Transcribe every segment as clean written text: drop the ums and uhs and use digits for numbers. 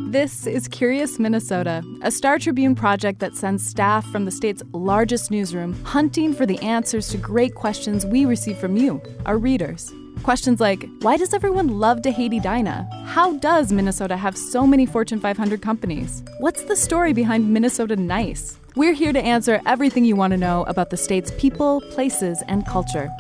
This is Curious Minnesota, a Star Tribune project that sends staff from the state's largest newsroom hunting for the answers to great questions we receive from you, our readers. Questions like, why does everyone love to hate Edina? How does Minnesota have so many Fortune 500 companies? What's the story behind Minnesota Nice? We're here to answer everything you want to know about the state's people, places, and culture.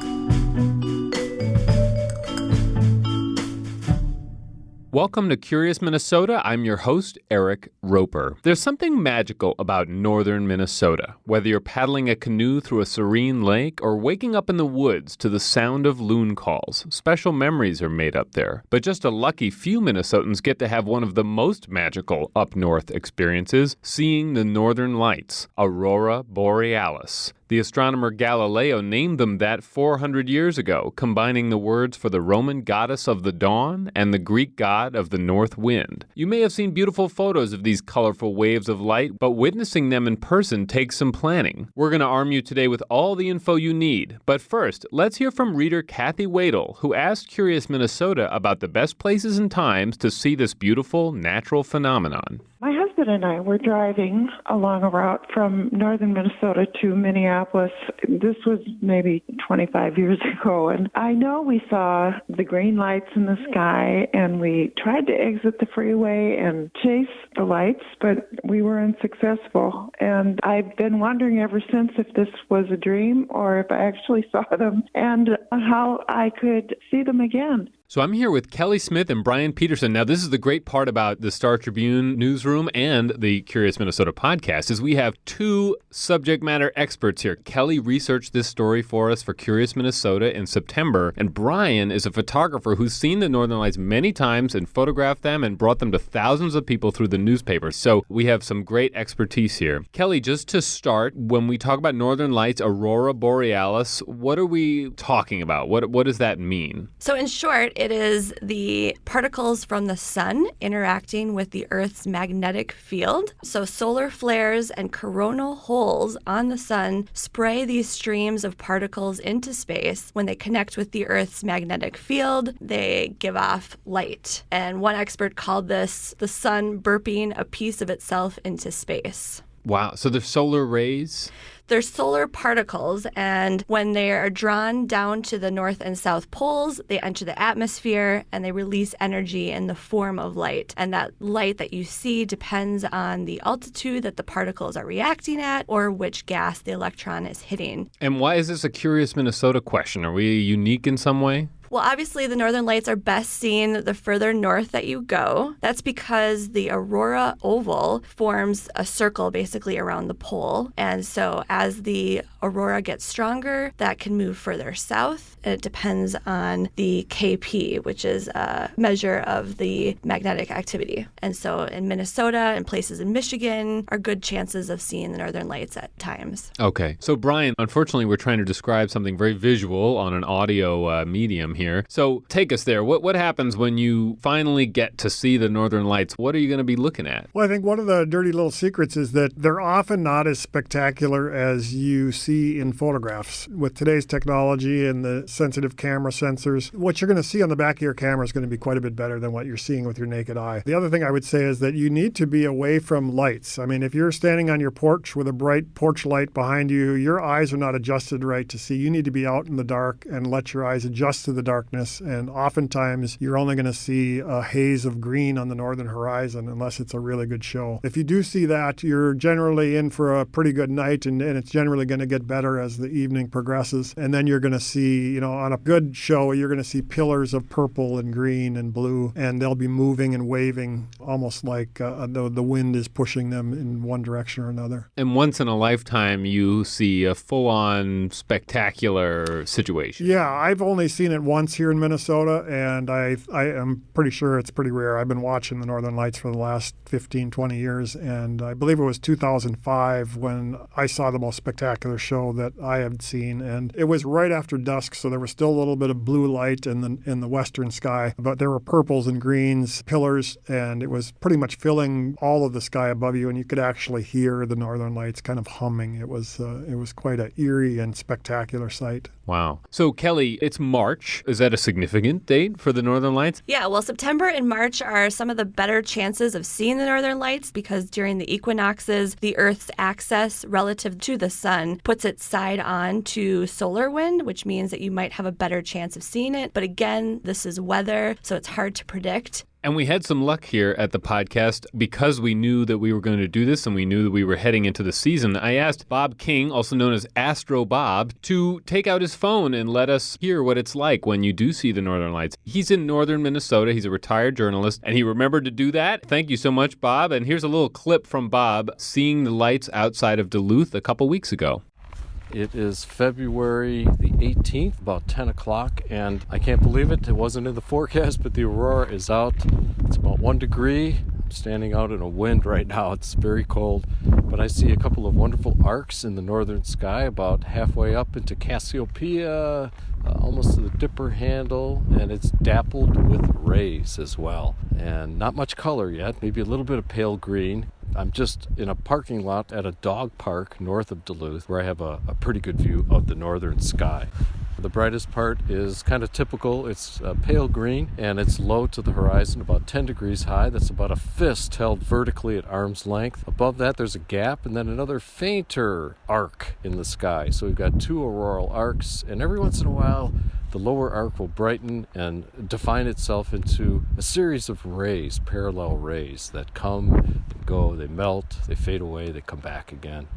Welcome to Curious Minnesota. I'm your host, Eric Roper. There's something magical about northern Minnesota. Whether you're paddling a canoe through a serene lake or waking up in the woods to the sound of loon calls, special memories are made up there. But just a lucky few Minnesotans get to have one of the most magical up north experiences, seeing the northern lights, aurora borealis. The astronomer Galileo named them that 400 years ago, combining the words for the Roman goddess of the dawn and the Greek god of the north wind. You may have seen beautiful photos of these colorful waves of light, but witnessing them in person takes some planning. We're going to arm you today with all the info you need. But first, let's hear from reader Kathy Wadle, who asked Curious Minnesota about the best places and times to see this beautiful natural phenomenon. My husband and I were driving along a route from northern Minnesota to Minneapolis. This was maybe 25 years ago, and I know we saw the green lights in the sky, and we tried to exit the freeway and chase the lights, but we were unsuccessful. And I've been wondering ever since if this was a dream or if I actually saw them and how I could see them again. So I'm here with Kelly Smith and Brian Peterson. Now, this is the great part about the Star Tribune newsroom and the Curious Minnesota podcast is we have two subject matter experts here. Kelly researched this story for us for Curious Minnesota in September, and Brian is a photographer who's seen the Northern Lights many times and photographed them and brought them to thousands of people through the newspaper. So we have some great expertise here. Kelly, just to start, when we talk about Northern Lights, aurora borealis, what are we talking about? What does that mean? So in short, it is the particles from the sun interacting with the Earth's magnetic field. So solar flares and coronal holes on the sun spray these streams of particles into space. When they connect with the Earth's magnetic field, they give off light. And one expert called this the sun burping a piece of itself into space. Wow. So the solar rays? They're solar particles, and when they are drawn down to the north and south poles, they enter the atmosphere and they release energy in the form of light. And that light that you see depends on the altitude that the particles are reacting at or which gas the electron is hitting. And why is this a Curious Minnesota question? Are we unique in some way? Well, obviously, the northern lights are best seen the further north that you go. That's because the aurora oval forms a circle basically around the pole. And so as the aurora gets stronger, that can move further south. And it depends on the KP, which is a measure of the magnetic activity. And so in Minnesota and places in Michigan are good chances of seeing the northern lights at times. Okay. So, Brian, unfortunately, we're trying to describe something very visual on an audio medium here. So take us there. What happens when you finally get to see the northern lights? What are you going to be looking at? Well, I think one of the dirty little secrets is that they're often not as spectacular as you see in photographs. With today's technology and the sensitive camera sensors, what you're going to see on the back of your camera is going to be quite a bit better than what you're seeing with your naked eye. The other thing I would say is that you need to be away from lights. I mean, if you're standing on your porch with a bright porch light behind you, your eyes are not adjusted right to see. You need to be out in the dark and let your eyes adjust to the darkness. And oftentimes, you're only going to see a haze of green on the northern horizon unless it's a really good show. If you do see that, you're generally in for a pretty good night, and it's generally going to get better as the evening progresses. And then you're going to see, on a good show, you're going to see pillars of purple and green and blue, and they'll be moving and waving almost like the wind is pushing them in one direction or another. And once in a lifetime, you see a full-on spectacular situation. Yeah, I've only seen it once here in Minnesota, and I am pretty sure it's pretty rare. I've been watching the Northern Lights for the last 15, 20 years, and I believe it was 2005 when I saw the most spectacular show that I had seen, and it was right after dusk, so there was still a little bit of blue light in the western sky, but there were purples and greens, pillars, and it was pretty much filling all of the sky above you, and you could actually hear the Northern Lights kind of humming. It was quite an eerie and spectacular sight. Wow. So, Kelly, it's March. Is that a significant date for the Northern Lights? Yeah, well, September and March are some of the better chances of seeing the Northern Lights because during the equinoxes, the Earth's axis relative to the sun puts its side on to solar wind, which means that you might have a better chance of seeing it. But again, this is weather, so it's hard to predict. And we had some luck here at the podcast because we knew that we were going to do this and we knew that we were heading into the season. I asked Bob King, also known as Astro Bob, to take out his phone and let us hear what it's like when you do see the Northern Lights. He's in northern Minnesota. He's a retired journalist, and he remembered to do that. Thank you so much, Bob. And here's a little clip from Bob seeing the lights outside of Duluth a couple weeks ago. It is February the 18th, about 10 o'clock, and I can't believe it. It wasn't in the forecast, but the aurora is out. It's about 1 degree. I'm standing out in a wind right now. It's very cold, but I see a couple of wonderful arcs in the northern sky about halfway up into Cassiopeia, almost to the Dipper handle, and it's dappled with rays as well. And not much color yet, maybe a little bit of pale green. I'm just in a parking lot at a dog park north of Duluth where I have a pretty good view of the northern sky. The brightest part is kind of typical. It's pale green and it's low to the horizon, about 10 degrees high. That's about a fist held vertically at arm's length. Above that there's a gap and then another fainter arc in the sky. So we've got two auroral arcs, and every once in a while the lower arc will brighten and define itself into a series of rays, parallel rays that come and go, they melt, they fade away, they come back again.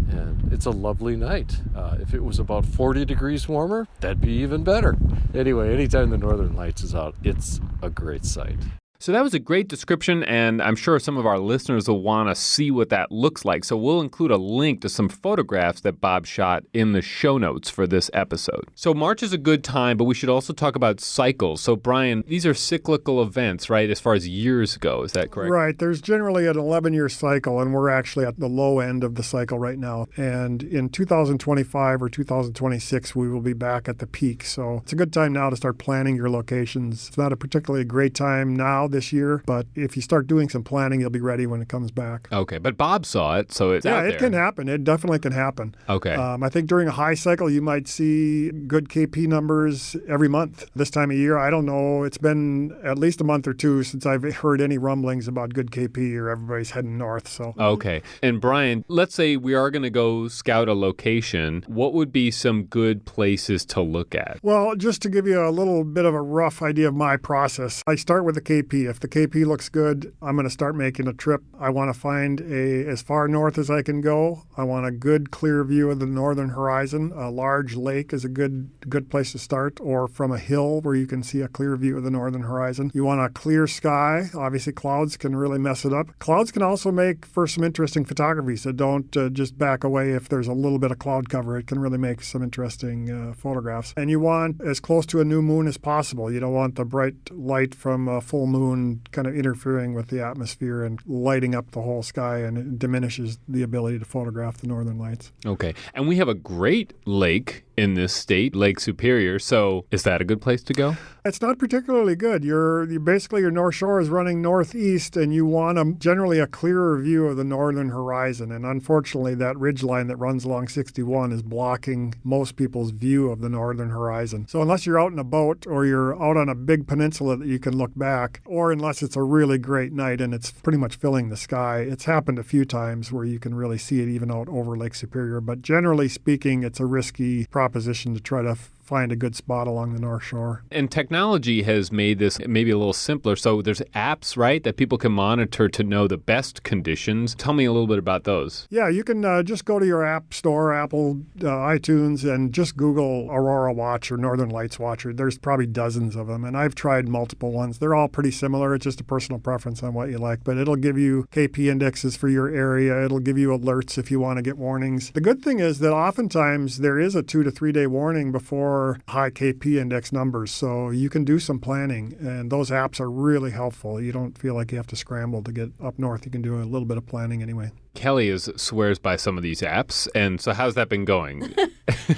And it's a lovely night. If it was about 40 degrees warmer, that'd be even better. Anyway, anytime the Northern Lights is out, it's a great sight. So that was a great description, and I'm sure some of our listeners will want to see what that looks like. So we'll include a link to some photographs that Bob shot in the show notes for this episode. So March is a good time, but we should also talk about cycles. So Brian, these are cyclical events, right, as far as years go. Is that correct? Right. There's generally an 11-year cycle, and we're actually at the low end of the cycle right now. And in 2025 or 2026, we will be back at the peak. So it's a good time now to start planning your locations. It's not a particularly great time now this year, but if you start doing some planning, you'll be ready when it comes back. Okay, but Bob saw it, so it's out there. Yeah, it can happen. It definitely can happen. Okay. I think during a high cycle, you might see good KP numbers every month. This time of year, I don't know. It's been at least a month or two since I've heard any rumblings about good KP or everybody's heading north. So. Okay. And Brian, let's say we are going to go scout a location. What would be some good places to look at? Well, just to give you a little bit of a rough idea of my process, I start with the KP. If the KP looks good, I'm going to start making a trip. I want to find as far north as I can go. I want a good clear view of the northern horizon. A large lake is a good place to start, or from a hill where you can see a clear view of the northern horizon. You want a clear sky. Obviously, clouds can really mess it up. Clouds can also make for some interesting photography, so don't just back away if there's a little bit of cloud cover. It can really make some interesting photographs. And you want as close to a new moon as possible. You don't want the bright light from a full moon kind of interfering with the atmosphere and lighting up the whole sky, and it diminishes the ability to photograph the northern lights. Okay. And we have a great lake in this state, Lake Superior. So is that a good place to go? It's not particularly good. Basically your North Shore is running northeast, and you want generally a clearer view of the northern horizon. And unfortunately, that ridgeline that runs along 61 is blocking most people's view of the northern horizon. So unless you're out in a boat or you're out on a big peninsula that you can look back, or unless it's a really great night and it's pretty much filling the sky, it's happened a few times where you can really see it even out over Lake Superior. But generally speaking, it's a risky proposition to try to find a good spot along the North Shore. And technology has made this maybe a little simpler. So there's apps, right, that people can monitor to know the best conditions. Tell me a little bit about those. Yeah, you can just go to your app store, Apple, iTunes, and just Google Aurora Watch or Northern Lights Watcher. There's probably dozens of them, and I've tried multiple ones. They're all pretty similar. It's just a personal preference on what you like, but it'll give you KP indexes for your area. It'll give you alerts if you want to get warnings. The good thing is that oftentimes there is a 2 to 3 day warning before high KP index numbers, so you can do some planning, and those apps are really helpful. You don't feel like you have to scramble to get up north. You can do a little bit of planning anyway. Kelly swears by some of these apps, and so how's that been going?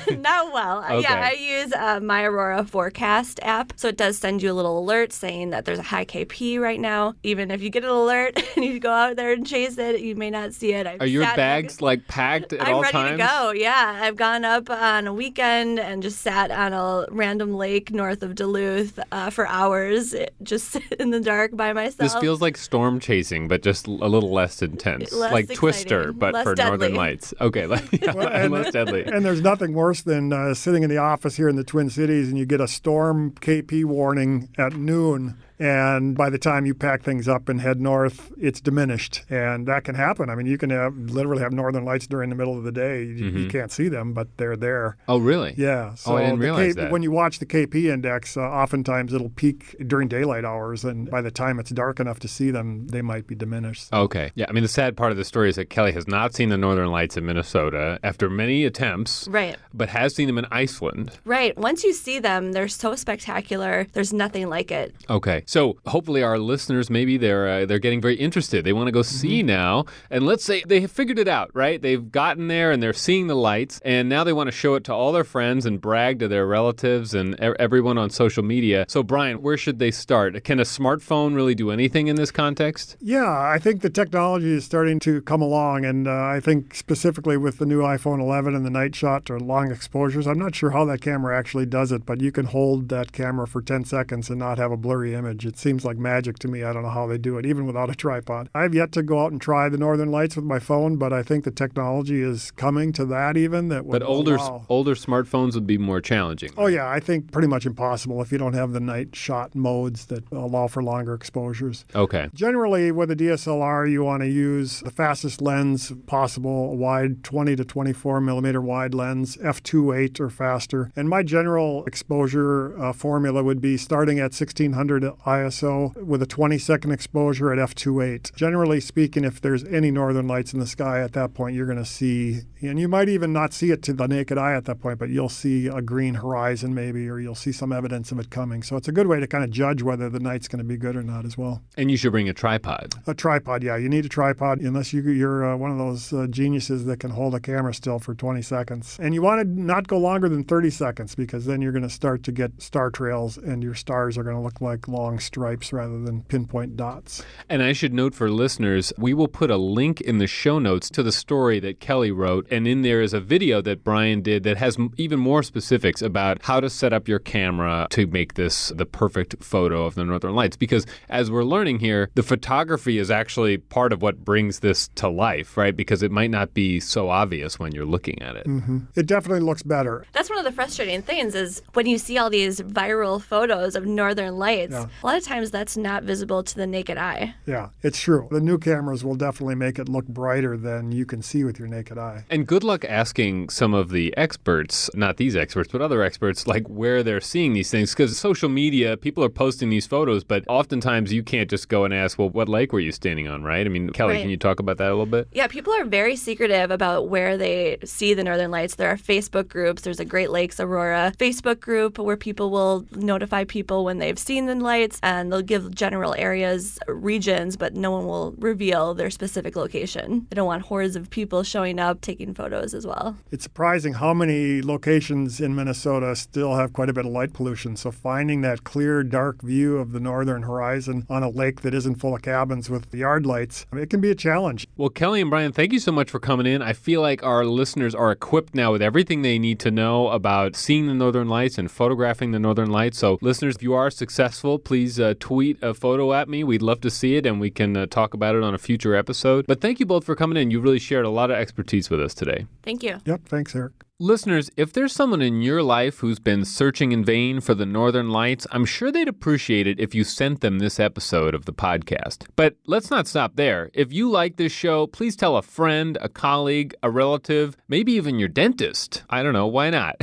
Not well. Okay. Yeah, I use my Aurora Forecast app, so it does send you a little alert saying that there's a high KP right now. Even if you get an alert and you go out there and chase it, you may not see it. Are your bags like packed at all times? I'm ready to go, yeah. I've gone up on a weekend and just sat on a random lake north of Duluth for hours, just in the dark by myself. This feels like storm chasing, but just a little less intense. Less like exciting. Twister, but less for deadly. Northern Lights. Okay, less deadly. And there's nothing worse than sitting in the office here in the Twin Cities and you get a storm KP warning at noon. And by the time you pack things up and head north, it's diminished. And that can happen. I mean, you can literally have northern lights during the middle of the day. You can't see them, but they're there. Oh, really? Yeah. So I didn't realize that. When you watch the KP index, oftentimes it'll peak during daylight hours. And by the time it's dark enough to see them, they might be diminished. Okay. Yeah. I mean, the sad part of the story is that Kelly has not seen the northern lights in Minnesota after many attempts. Right. But has seen them in Iceland. Right. Once you see them, they're so spectacular. There's nothing like it. Okay. So hopefully our listeners, maybe they're getting very interested. They want to go see now. And let's say they have figured it out, right? They've gotten there and they're seeing the lights. And now they want to show it to all their friends and brag to their relatives and everyone on social media. So Brian, where should they start? Can a smartphone really do anything in this context? Yeah, I think the technology is starting to come along. And I think specifically with the new iPhone 11 and the night shot or long exposures, I'm not sure how that camera actually does it, but you can hold that camera for 10 seconds and not have a blurry image. It seems like magic to me. I don't know how they do it, even without a tripod. I've yet to go out and try the northern lights with my phone, but I think the technology is coming to that even. But older smartphones would be more challenging. Oh, yeah. I think pretty much impossible if you don't have the night shot modes that allow for longer exposures. Okay. Generally, with a DSLR, you want to use the fastest lens possible, a wide 20 to 24 millimeter wide lens, f2.8 or faster. And my general exposure formula would be starting at 1600 ISO with a 20-second exposure at f2.8. Generally speaking, if there's any northern lights in the sky at that point, you're going to see, and you might even not see it to the naked eye at that point, but you'll see a green horizon maybe, or you'll see some evidence of it coming. So it's a good way to kind of judge whether the night's going to be good or not as well. And you should bring a tripod. A tripod, yeah. You need a tripod unless you're one of those geniuses that can hold a camera still for 20 seconds. And you want to not go longer than 30 seconds because then you're going to start to get star trails and your stars are going to look like long stripes rather than pinpoint dots. And I should note for listeners, we will put a link in the show notes to the story that Kelly wrote. And in there is a video that Brian did that has even more specifics about how to set up your camera to make this the perfect photo of the northern lights. Because as we're learning here, the photography is actually part of what brings this to life, right? Because it might not be so obvious when you're looking at it. Mm-hmm. It definitely looks better. That's one of the frustrating things is when you see all these viral photos of northern lights, a lot of times that's not visible to the naked eye. Yeah, it's true. The new cameras will definitely make it look brighter than you can see with your naked eye. And good luck asking some of the experts, not these experts, but other experts, like where they're seeing these things. Because social media, people are posting these photos, but oftentimes you can't just go and ask, well, what lake were you standing on, right? I mean, Kelly, Can you talk about that a little bit? Yeah, people are very secretive about where they see the northern lights. There are Facebook groups. There's a Great Lakes Aurora Facebook group where people will notify people when they've seen the lights, and they'll give general areas, regions, but no one will reveal their specific location. They don't want hordes of people showing up taking photos as well. It's surprising how many locations in Minnesota still have quite a bit of light pollution. So finding that clear, dark view of the northern horizon on a lake that isn't full of cabins with yard lights, it can be a challenge. Well, Kelly and Brian, thank you so much for coming in. I feel like our listeners are equipped now with everything they need to know about seeing the northern lights and photographing the northern lights. So listeners, if you are successful, please tweet a photo at me. We'd love to see it, and we can talk about it on a future episode. But thank you both for coming in. You really shared a lot of expertise with us today. Thank you. Yep, thanks, Eric. Listeners, if there's someone in your life who's been searching in vain for the northern lights, I'm sure they'd appreciate it if you sent them this episode of the podcast. But let's not stop there. If you like this show, please tell a friend, a colleague, a relative, maybe even your dentist. I don't know, why not?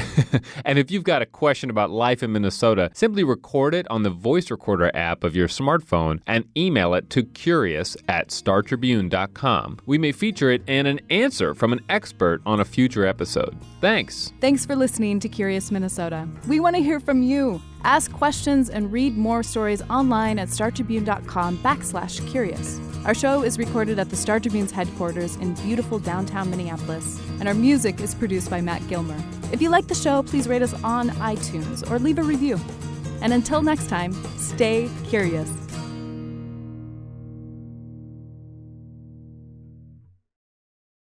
And if you've got a question about life in Minnesota, simply record it on the voice recorder app of your smartphone and email it to curious@startribune.com. We may feature it and an answer from an expert on a future episode. Thanks. Thanks for listening to Curious Minnesota. We want to hear from you. Ask questions and read more stories online at startribune.com/curious. Our show is recorded at the Star Tribune's headquarters in beautiful downtown Minneapolis, and our music is produced by Matt Gilmer. If you like the show, please rate us on iTunes or leave a review. And until next time, stay curious.